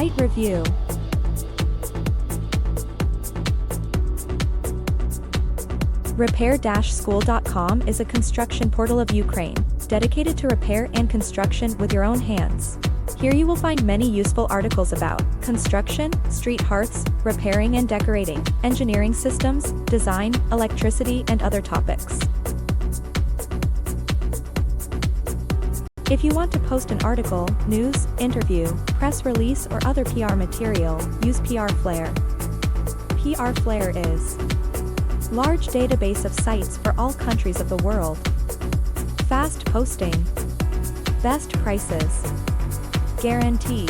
Site review. Repair-school.com is a construction portal of Ukraine, dedicated to repair and construction with your own hands. Here you will find many useful articles about construction, street hearths, repairing and decorating, engineering systems, design, electricity, and other topics. If you want to post an article, news, interview, press release, or other PR material, use PR Flare. PR Flare is large database of sites for all countries of the world. Fast posting. Best prices. Guarantee.